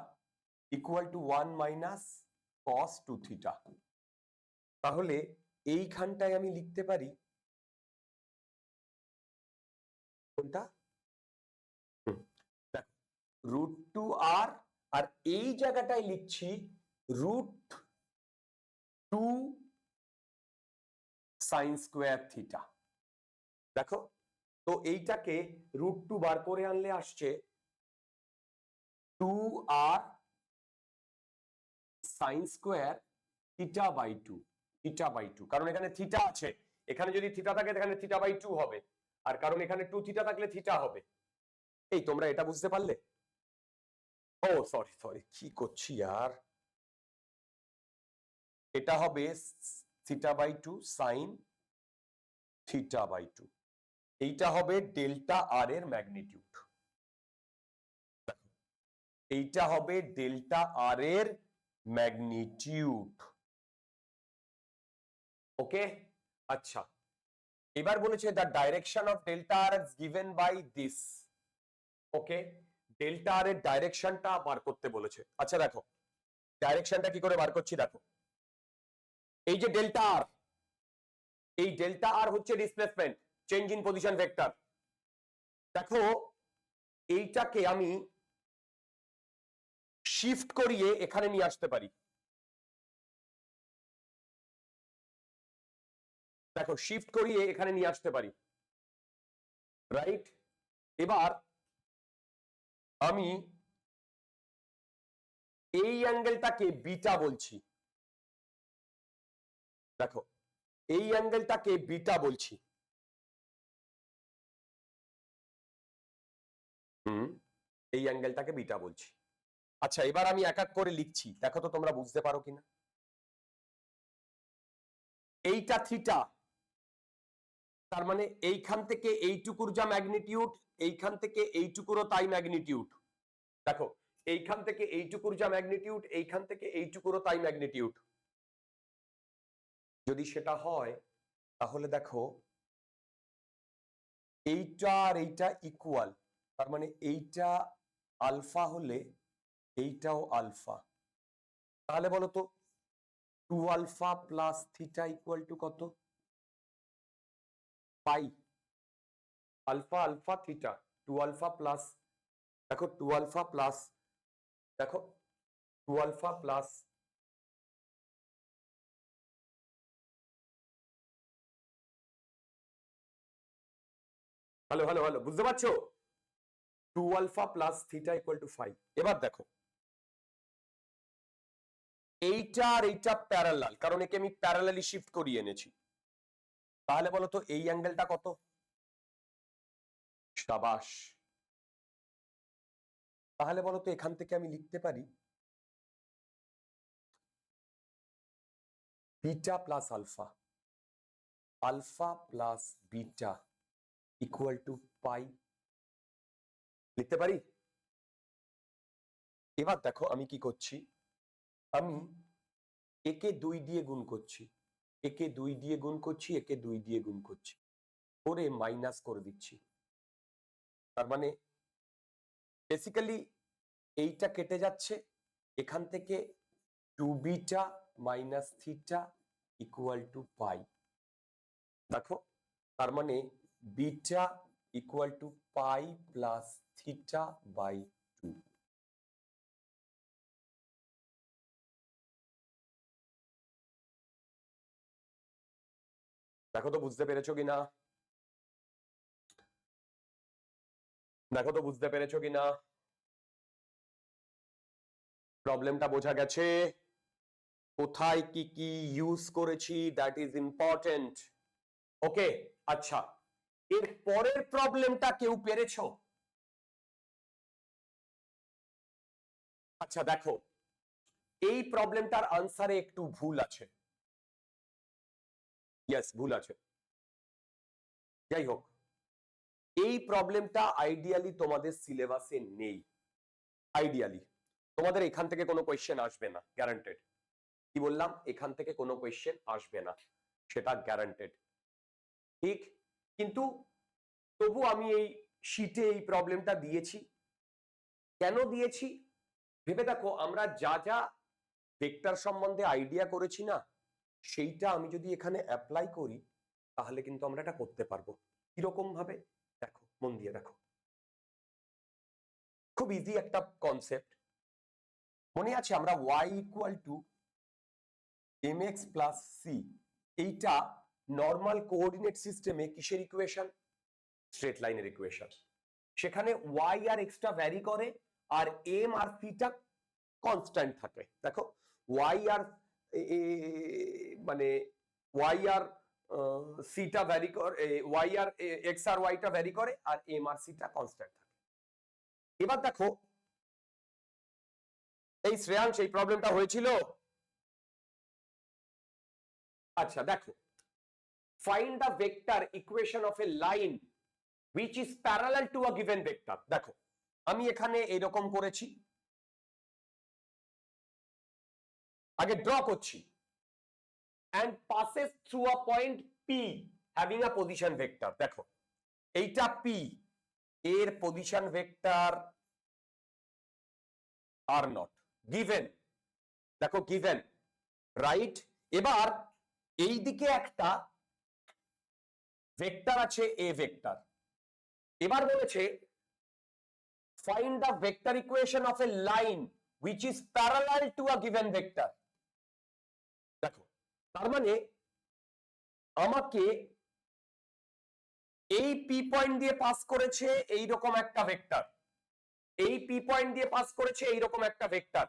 equal two 1 minus cos 2 theta. তাহলে এইখানটায় আমি লিখতে পারি কোনটা? দেখো রুট 2 আর, আর এই জায়গাটায় লিখছি রুট 2 সাইন স্কোয়ার থিটা। দেখো তো এইটাকে রুট 2 বার করে আনলে আসছে 2 আর sine square theta by 2, theta by 2, কারণ এখানে থিটা আছে, এখানে যদি থিটা থাকে এখানে থিটা বাই 2 হবে, আর কারণ এখানে 2 থিটা থাকলে থিটা হবে। এই তোমরা এটা বুঝতে পারলে? ও সরি সরি, কি করছি আর, এটা হবে theta by 2 sine theta by 2, এইটা হবে ডেল্টা আর এর ম্যাগনিটিউড, এইটা হবে ডেল্টা আর এর ম্যাগনিটিউড। ওকে আচ্ছা এবার বলেছে the direction of delta R is given by this. Okay, delta R এর ডাইরেকশনটা বার করতে বলেছে। আচ্ছা দেখো ডাইরেকশনটা কি করে বার করছি, দেখো এই যে ডেল্টা আর, এই ডেল্টা আর হচ্ছে displacement, change in position vector. দেখো এইটাকে আমি শিফট করিয়ে এখানে নিয়ে আসতে পারি। দেখো শিফট করিয়ে এখানে নিয়ে আসতে পারি, রাইট? এবার আমি এই অ্যাঙ্গেলটাকে বিটা বলছি। দেখো এই অ্যাঙ্গেলটাকে বিটা বলছি। এই অ্যাঙ্গেলটাকে বিটা বলছি। আচ্ছা এবার আমি এক এক করে লিখছি, দেখো তো তোমরা বুঝতে পারো কিনা। এইটা থিটা, তার মানে এইখান থেকে এইটুকুর যা ম্যাগনিটিউড, এইখান থেকে এইটুকুরও তাই ম্যাগনিটিউড। দেখো এইখান থেকে এইটুকুর যা ম্যাগনিটিউড, এইখান থেকে এইটুকুরও তাই ম্যাগনিটিউড। যদি সেটা হয় তাহলে দেখো এইটা আর এইটা ইকুয়াল, তার মানে এইটা আলফা হলে এইটাও আলফা। তাহলে বলো তো 2 alpha plus theta equal to কত? Pi. Alpha alpha theta 2 alpha plus, দেখো 2 আলফা প্লাস, দেখো 2 alpha plus, hello hello hello, বুঝতে পারছো? 2 alpha plus theta equal to 5। এবার দেখো এইটা আর এইটা প্যারালাল, কারণ একে আমি প্যারালালি শিফট করিয়ে এনেছি। তাহলে বলো তো এই অ্যাঙ্গেলটা কত? সাবাস। তাহলে বলো তো এখান থেকে আমি লিখতে পারি beta plus alpha, alpha plus beta equal to pi, লিখতে পারি? এবার দেখো আমি কি করছি, আমি একে 2 দিয়ে গুণ করছি, একে 2 দিয়ে গুণ করছি, একে 2 দিয়ে গুণ করছি, করে মাইনাস করে দিচ্ছি। তার মানে বেসিক্যালি এইটা কেটে যাচ্ছে, এখান থেকে 2 beta minus theta equal to pi. দেখো তার মানে beta equal to pi plus theta by 2। দেখো তো বুঝতে পেরেছো কিনা, দেখো তো বুঝতে পেরেছো কিনা, প্রবলেমটা বোঝা গেছে? কোথায় কি কি ইউজ করেছি দ্যাট ইজ ইম্পর্টেন্ট। ওকে আচ্ছা, এর পরের প্রবলেমটা কেউ পেরেছো? আচ্ছা দেখো এই প্রবলেমটার আনসারে একটু ভুল আছে। ইয়েস ভুল আছে। যাই হোক এই প্রবলেমটা আইডিয়ালি তোমাদের সিলেবাসে নেই। আইডিয়ালি তোমাদের এখান থেকে কোনো কোয়েশ্চেন আসবে না, গ্যারান্টেড। কি বললাম? এখান থেকে কোনো কোয়েশ্চেন আসবে না, সেটা গ্যারান্টেড। ঠিক, কিন্তু তবু আমি এই শীটে এই প্রবলেমটা দিয়েছি। কেন দিয়েছি ভেবে দেখো, আমরা যা যা ভেক্টর সম্বন্ধে আইডিয়া করেছি না, সেইটা আমি যদি এখানে অ্যাপ্লাই করি তাহলে কিন্তু আমরা এটা করতে পারবো। কিরকম ভাবে দেখো, মন দিয়ে দেখো, খুব ইজি একটা কনসেপ্ট। মনে আছে আমরা y equal to mx plus C, এইটা নর্মাল কোঅর্ডিনেট সিস্টেমে কিসের ইকুয়েশন? স্ট্রেট লাইনের ইকুয়েশন। সেখানে y আর x টা ভ্যারি করে আর m আর c টা কনস্ট্যান্ট থাকে। দেখো y আর মানে y আর c টা ভ্যারি করে, y আর x আর y টা ভ্যারি করে আর m আর c টা কনস্ট্যান্ট থাকে। এবার দেখো এই শ্রেয়াংশ এই প্রবলেমটা হয়েছিল। আচ্ছা দেখো, find the vector equation of a line which is parallel to a given vector। দেখো আমি এখানে এরকম করেছি, আগে ড্র করছি, and passes through a point P। Having a position vector. দেখো এইটা পি, এর position vector are not given, দেখো গিভেন, রাইট? এবার এই দিকে একটা ভেক্টর আছে এ ভেক্টর। এবার বলেছে find the vector equation of a line which is parallel to a given vector। দেখো তার মানে আমাকে এই পি পয়েন্ট দিয়ে পাস করেছে এইরকম একটা ভেক্টর, এই পি পয়েন্ট দিয়ে পাস করেছে এইরকম একটা ভেক্টর,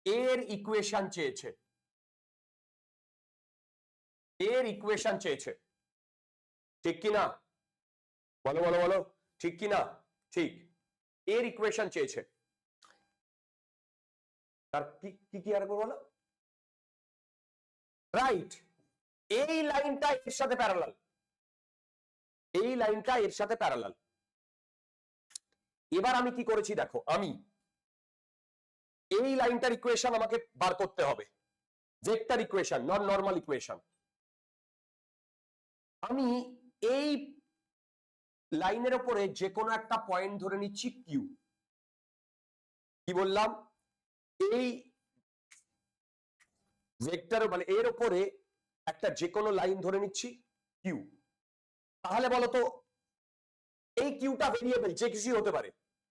এর ইকুয়েশন চেয়েছে, এর ইকুয়েশন চেয়েছে, ঠিক কি না? বলো বলো বলো, ঠিক কি না? ঠিক, এর ইকুয়েশন চেয়েছে। তার কি কি কি আর বলো, রাইট? এই লাইনটা এর সাথে প্যারালাল, এই লাইনটা এর সাথে প্যারালাল। এবার আমি কি করেছি দেখো, আমি এই লাইনটার ইকুয়েশন আমাকে বার করতে হবে, ভেক্টর ইকুয়েশন, নন নরমাল ইকুয়েশন। আমি এই লাইনের উপরে যে কোনো একটা পয়েন্ট ধরে নিচ্ছি কিউ। কি বললাম? এই ভেক্টর মানে এর উপরে একটা যে কোনো লাইন ধরে নিচ্ছি কিউ। তাহলে বলতো এই কিউটা ভেরিয়েবল, যে কিছুই হতে পারে,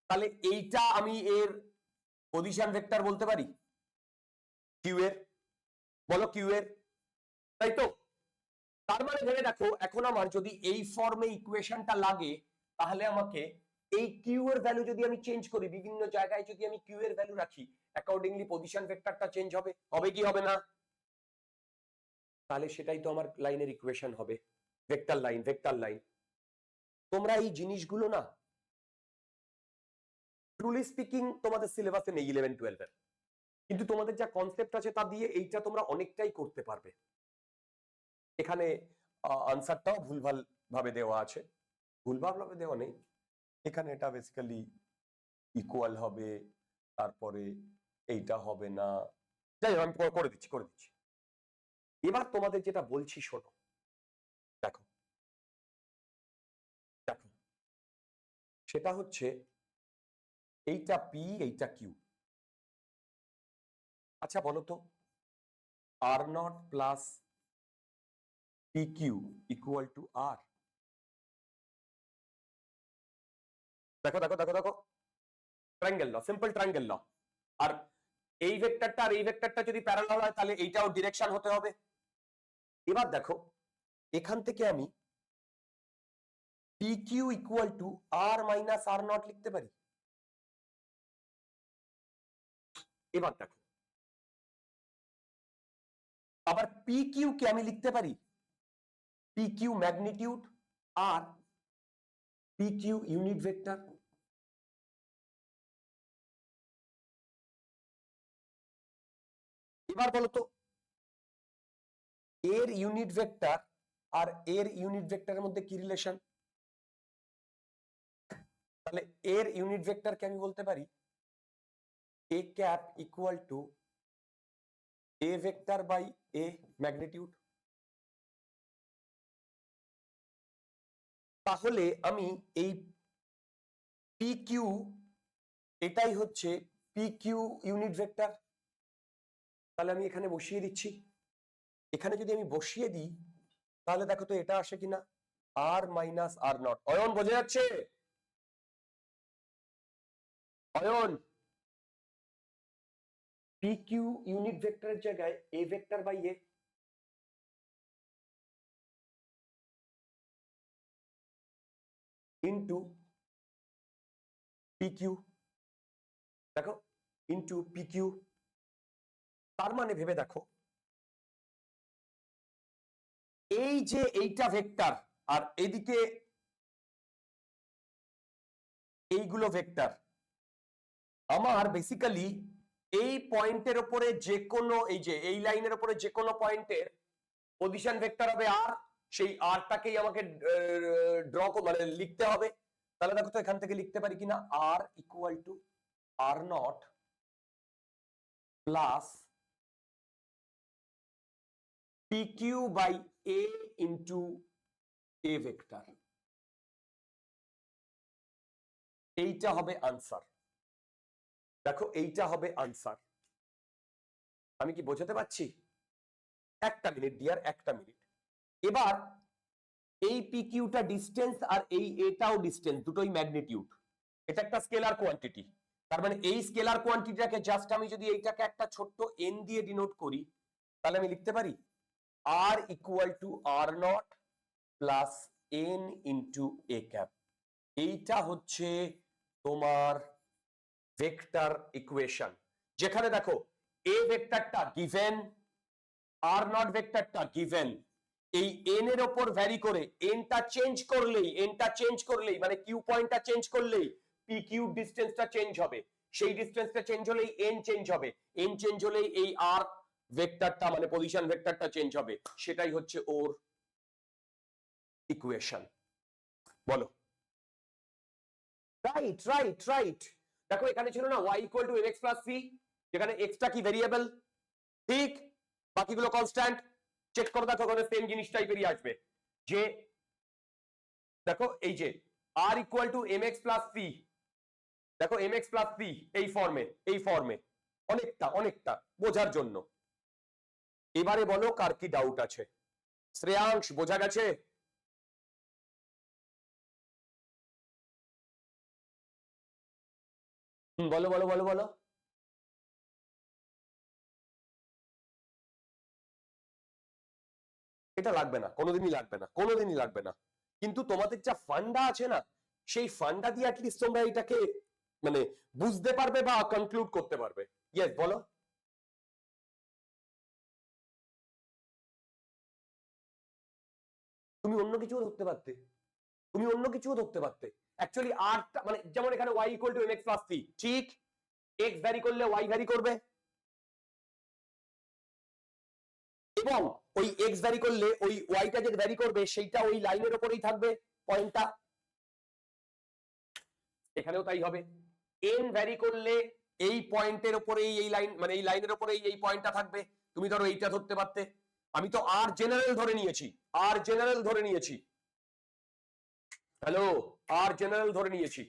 তাহলে এইটা আমি এর পজিশন ভেক্টর বলতে পারি কিউ এর। বলো কিউ এর, তাই তো? তার মানে ভেবে দেখো, এখন আমার যদি এই ফর্মে ইকুয়েশনটা লাগে, তাহলে আমাকে এই কিউ এর ভ্যালু যদি আমি চেঞ্জ করি, বিভিন্ন জায়গায় যদি আমি কিউ এর ভ্যালু রাখি, অ্যাকর্ডিংলি পজিশন ভেক্টরটা চেঞ্জ হবে, হবে কি হবে না? তাহলে সেটাই তো আমার লাইনের ইকুয়েশন হবে, ভেক্টর লাইন, ভেক্টর লাইন। তোমরা এই জিনিসগুলো না ট্রুলি স্পিকিং তোমাদের সিলেবাসে নেই 11-12 এর, কিন্তু তোমাদের যা কনসেপ্ট আছে তা দিয়ে এইটা তোমরা অনেকটাই করতে পারবে। এখানে আনসারটাও ভুলভাল ভাবে দেওয়া আছে, ভুলভাল ভাবে দেওয়া নেই, এখানে এটা বেসিক্যালি ইকুয়াল হবে, তারপরে এইটা হবে না, যাই হোক আমি করে দিচ্ছি, করে দিচ্ছি। এবার তোমাদের যেটা বলছি শোনো, দেখো দেখো সেটা হচ্ছে এইটা পি, এইটা কিউ। আচ্ছা বলো তো, R naught plus P Q equal to R. দেখো দেখো দেখো দেখো, triangle law, simple triangle law. আর এই ভেক্টরটা আর এই ভেক্টরটা যদি প্যারালাল হয়, তাহলে এইটাও ডিরেকশন হতে হবে। এবার দেখো এখান থেকে আমি P Q equal to R minus R naught লিখতে পারি। এবার দেখো আবার পি কিউ কে আমি লিখতে পারি পি কিউ ম্যাগনিটিউড আর পি কিউ ইউনিট ভেক্টর। এবার বলো তো এর ইউনিট ভেক্টর আর এর ইউনিট ভেক্টরের মধ্যে কি রিলেশন? তাহলে এর ইউনিট ভেক্টরকে আমি বলতে পারি A cap equal to A vector by A magnitude. তাহলে আমি এই পি কিউ, এটাই হচ্ছে পি কিউ ইউনিট ভেক্টর। তাহলে আমি এখানে বসিয়ে দিচ্ছি, এখানে যদি আমি বসিয়ে দিই তাহলে দেখো তো এটা আসে কিনা, R minus R naught. Ayan বোঝা যাচ্ছে? অয়ন, পি কিউ ইউনিট ভেক্টরের জায়গায় A vector by A, into P Q, দেখো ইন্টু পি কিউ। তার মানে ভেবে দেখো এই যে এইটা ভেক্টর আর এদিকে এইগুলো ভেক্টর, আমার বেসিক্যালি এই পয়েন্টের উপরে যে কোনো, এই যে এই লাইনের উপরে যে কোনো পয়েন্টের পজিশন ভেক্টর হবে আর, সেই আরটাকেই আমাকে ড্র মানে লিখতে হবে। তাহলে দেখো তো এখান থেকে লিখতে পারি কিনা, R equal to R naught plus P Q by A into A vector, এইটা হবে আনসার। দেখো এইটা হবে আনসার। আমি কি বোঝাতে পারছি? একটা মিনিট ডিয়ার, একটা মিনিট। এবার এই পি কিউটা ডিস্টেন্স আর এই এটাও ডিস্টেন্স, দুটোই ম্যাগনিটিউড। এটা একটা স্কেলার কোয়ান্টিটি। তার মানে এই স্কেলার কোয়ান্টিটিটাকে জাস্ট আমি যদি এইটাকে একটা ছোট্ট এন দিয়ে ডিনোট করি, তাহলে আমি লিখতে পারি R equal to R naught plus N into A cap. এইটা হচ্ছে তোমার ভেক্টর ইকুয়েশন, যেখানে দেখো এ ভেক্টরটা গিভেন, আর নট ভেক্টরটা গিভেন। এই এন এর উপর ভ্যারি করে এনটা চেঞ্জ করলেই মানে কিউ পয়েন্টটা চেঞ্জ করলেই পি কিউ ডিসটেন্সটা চেঞ্জ হবে। সেই ডিসটেন্সটা চেঞ্জ হলেই এন চেঞ্জ হবে, এন চেঞ্জ হলেই এই আর ভেক্টরটা মানে পজিশন ভেক্টরটা চেঞ্জ হবে। সেটাই হচ্ছে ওর ইকুয়েশন। বলো। Right right right. দেখো এখানে ছিল না y equal to mx plus c, যেখানে x টা কি ভেরিয়েবল, ঠিক, বাকিগুলো কনস্ট্যান্ট। চেক করে দেখো ওখানে সেম জিনিসটাই বেরিয়ে আসবে, যে দেখো এই যে r equal to mx plus c, দেখো mx প্লাস c এই ফর্মে অনেকটা বোঝার জন্য। এবারে বলো কার কি ডাউট আছে? শ্রেয়াংশ বোঝা গেছে? বলো বলো বলো বলো। এটা লাগবে না, কোনোদিনই লাগবে না, কোনোদিনই লাগবে না। কিন্তু তোমাদের যা ফান্ডা আছে না, সেই ফান্ডা দিয়ে অ্যাটলিস্ট তোমরা এটাকে মানে বুঝতে পারবে বা কনক্লুড করতে পারবে। ইয়েস বলো। তুমি অন্য কিছুও ধরতে পারতে, তুমি অন্য কিছুও ধরতে পারতে। অ্যাকচুয়ালি আরটা মানে যেমন এখানে y equal to mx plus c, ঠিক, x ভ্যারি করলে y ভ্যারি করবে, এবং ওই x ভ্যারি করলে ওই yটা যে ভ্যারি করবে সেইটা ওই লাইনের উপরেই থাকবে পয়েন্টটা। এখানেও তাই হবে, n ভ্যারি করলে এই পয়েন্টের উপরেই এই লাইন মানে এই লাইনের উপরেই এই পয়েন্টটা থাকবে। তুমি ধরো এইটা ধরতে পারতে, আমি তো আর জেনারেল ধরে নিয়েছি, আর জেনারেল ধরে নিয়েছি, হ্যালো, আর জেনারেল ধরে নিয়েছি।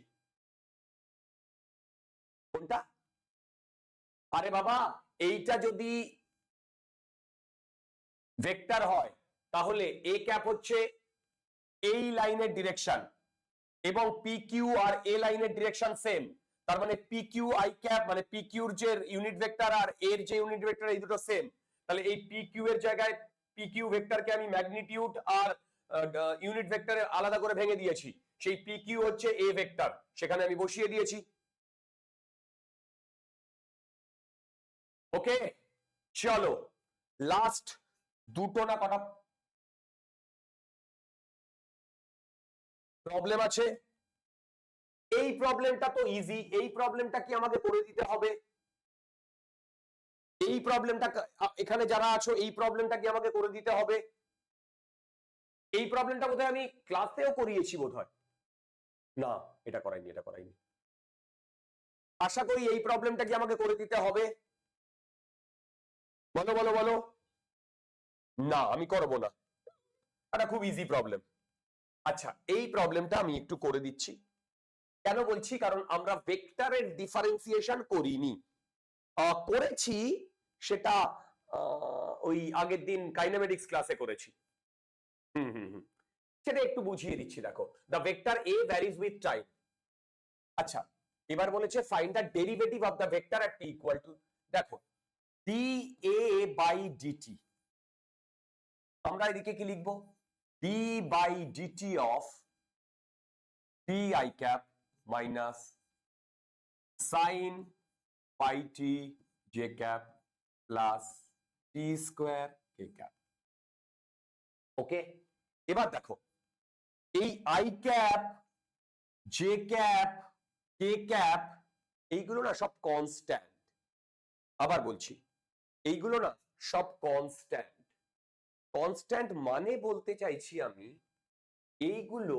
কোনটা? আরে বাবা, এইটা যদি ভেক্টর হয় তাহলে এ ক্যাপ হচ্ছে এই লাইনের ডিরেকশন এবং পি কিউ আর এ লাইনের ডিরেকশন সেম। তার মানে পি কিউ আই ক্যাপ মানে পি কিউর যে ইউনিট ভেক্টর আর এর যে ইউনিট ভেক্টর এই দুটো সেম। তাহলে এই পি কিউ এর জায়গায় পি কিউ ভেক্টরকে আমি ম্যাগনিটিউড আর ইউনিট ভেক্টরে আলাদা করে ভেঙে দিয়েছি। সেই পি কিউ হচ্ছে এ ভেক্টর, সেখানে আমি বসিয়ে দিয়েছি। ওকে চলো, লাস্ট দুটো না কটা প্রবলেম আছে। এই প্রবলেমটা তো ইজি, এই প্রবলেমটা কি আমাকে করে দিতে হবে? এই প্রবলেমটা এখানে যারা আছো এই প্রবলেমটা কি আমাকে করে দিতে হবে? এই প্রবলেমটা বোধহয় আমি ক্লাসেও করিয়েছি বোধহয়, না এটা করাইনি। আশা করি এই প্রবলেমটা কি আমাকে করে দিতে হবে? বলো বলো বলো। না আমি করব না, এটা খুব ইজি প্রবলেম। আচ্ছা এই প্রবলেমটা আমি একটু করে দিচ্ছি। কেন বলছি? কারণ আমরা ভেক্টরের ডিফারেন্সিয়েশন করিনি, করেছি সেটা ওই আগের দিন কাইনেমেটিক্স ক্লাসে করেছি। সেটা একটু বুঝিয়ে দিচ্ছি। দেখো the vector A varies with time. আচ্ছা এবার বলেছে find the derivative of the vector at T equal to, দেখো ডি এ বাই ডিটি, আমরা এদিকে কি লিখবো? D by DT of T I cap minus sine pi T J cap plus T square K cap. Okay এবার দেখো এই I cap J cap K cap এইগুলো না সব কনস্ট্যান্ট। আবার বলছি এইগুলো না সব কনস্ট্যান্ট। কনস্ট্যান্ট মানে বলতে চাইছি আমি এইগুলো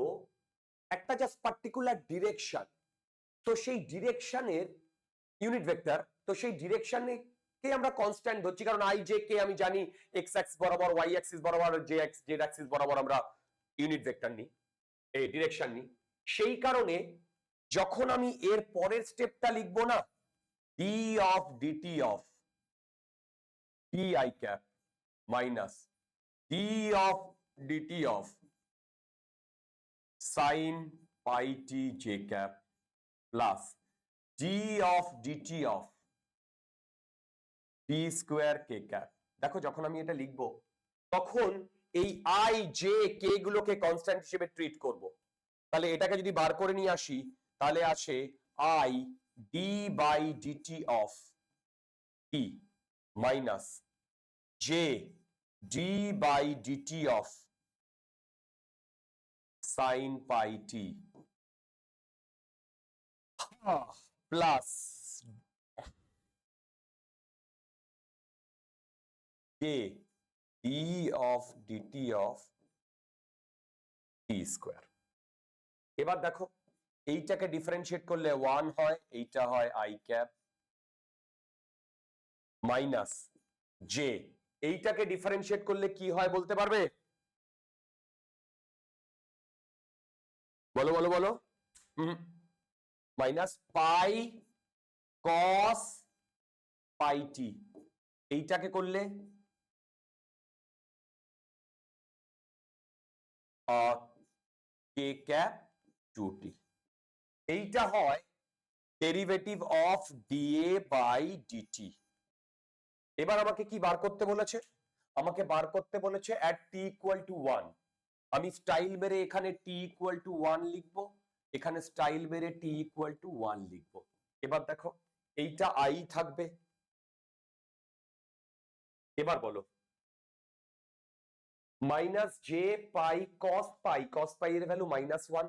একটা জাস্ট পার্টিকুলার ডিরেকশন, তো সেই ডিরেকশনের ইউনিট ভেক্টর, তো সেই ডিরেকশনে কে আমরা কনস্ট্যান্ট ধরছি, কারণ আই জে কে আমি জানি এক্স অ্যাক্সিস বরাবর, ওয়াই অ্যাক্সিস বরাবর, জে অ্যাক্সিস বরাবর আমরা ইউনিট ভেক্টর নিই, এই ডিরেকশন নিই, সেই কারণে যখন আমি এর পরের স্টেপটা লিখবো না, D of DT of T I cap minus D of DT of sine pi T J cap plus D of DT of T square K cap. দেখো যখন আমি এটা লিখবো তখন এই আই জে কে গুলোকে কনস্ট্যান্ট হিসেবে ট্রিট করব। তাহলে এটাকে যদি বার করে নিয়ে আসি তাহলে আসে I D by DT of T minus J D by DT of sine pi T plus K D of DT of T square. এবার দেখো এইটাকে ডিফারেন্সিয়েট করলে 1 হয়, এইটা হয় আই ক্যাপ মাইনাস জে, এইটাকে ডিফারেন্সিয়েট করলে কি হয় বলতে পারবে? বলো বলো বলো। মাইনাস পাই কস পাই টি, এইটাকে করলে কে ক্যাপ টু টি, এইটা হয় derivative of DA by DT. এবার আমাকে কি বার করতে বলেছে? আমাকে বার করতে বলেছে অ্যাট টি ইকুয়াল টু 1। আমি স্টাইল মেরে এখানে টি ইকুয়াল টু 1 লিখবো, এখানে স্টাইল মেরে টি ইকুয়াল টু 1 লিখবো। এবার দেখো এইটা আই থাকবে। এবার বলো মাইনাস জে পাই কস পাই, কস পাই এর ভ্যালু -1,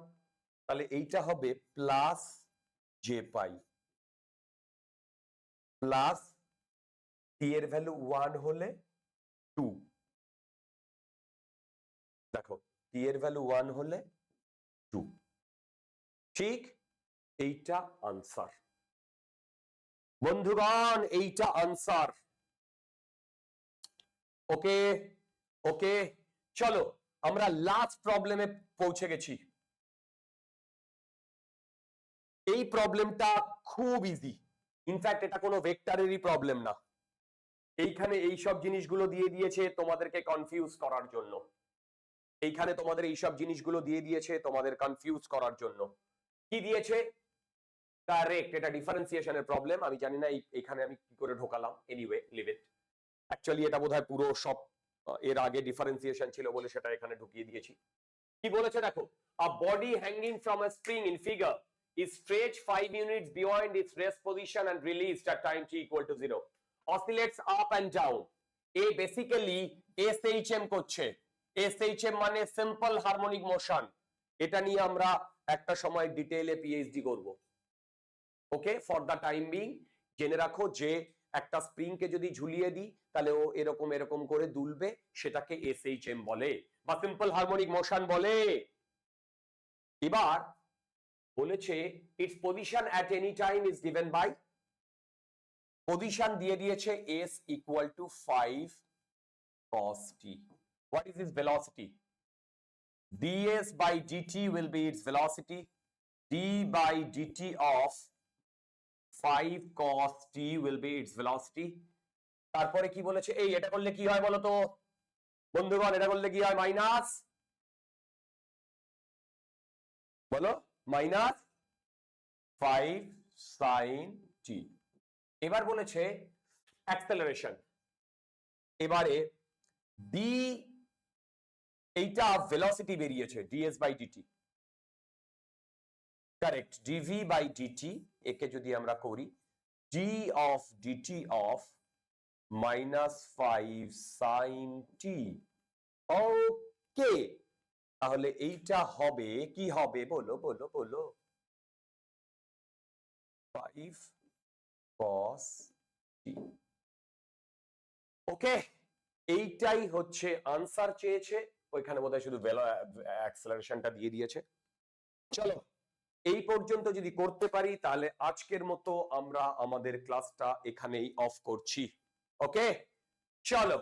তাহলে এইটা হবে প্লাস জে পাই প্লাস টি এর ভ্যালু 1 হলে 2। দেখো টি এর ভ্যালু 1 হলে 2, ঠিক? এইটা আনসার বন্ধুগণ, এইটা আনসার। ওকে ওকে, চলো আমরা লাস্ট প্রবলেমে পৌঁছে গেছি। এই প্রবলেমটা খুব ইজি, ইনফ্যাক্ট এটা কোনো ভেক্টরেরই প্রবলেম না। এইখানে এই সব জিনিসগুলো দিয়ে দিয়েছে তোমাদেরকে কনফিউজ করার জন্য, এইখানে তোমাদের এই সব জিনিসগুলো দিয়ে দিয়েছে তোমাদের কনফিউজ করার জন্য। কি দিয়েছে? কারেক্ট, এটা ডিফারেন্সিয়েশনের প্রবলেম। আমি জানি না এইখানে আমি কি করে ঢোকালাম, এনিওয়ে লিভ ইট। অ্যাকচুয়ালি এটা বোধহয় পুরো সব এর আগে ডিফারেন্সিয়েশন ছিল বলে সেটা এখানে ঢুকিয়ে দিয়েছি। কি বলেছে দেখো, a body hanging from a string in figure is stretched 5 units beyond its rest position and released at time t equal to 0, oscillates up and down. A basically SHM করছে। SHM মানে সিম্পল হারমোনিক মোশন। এটা নিয়ে আমরা একটা সময় ডিটেইলে PhD করব। ওকে, for the time being জেনে রাখো যে একটা স্প্রিং কে যদি ঝুলিয়ে দিই তাহলে ও এরকম এরকম করে দুলবে, সেটাকে SHM বলে বা সিম্পল হারমোনিক মোশন বলে। এবার বলেছে its position at any time is given by, position দিয়ে দিয়েছে s equal to 5 cos t. What is its velocity? ds by dt will be its velocity, d by dt of 5 cos t will be its velocity. তারপরে কি বলেছে? এই এটা করলে কি হয় বলো তো বন্ধুগণ, এটা করলে কি হয়? মাইনাস, বলো, মাইনাস 5 sin t। এবার বলেছে অ্যাক্সেলারেশন। এবারে d, এইটা ভেলোসিটি বেরিয়েছে ds by dt, correct, dv by dt। একে যদি আমরা করি d of dt of -5 sin t। Okay, তাহলে এইটা হবে কি হবে বলো বলো বলো? 5 cos t। ওকে, এইটাই হচ্ছে আনসার চেয়েছে। ওইখানে বোধহয় শুধু অ্যাক্সেলারেশনটা দিয়ে দিয়েছে। চলো এই পর্যন্ত যদি করতে পারি তাহলে আজকের মতো আমরা আমাদের ক্লাসটা এখানেই অফ করছি। ওকে, চলো।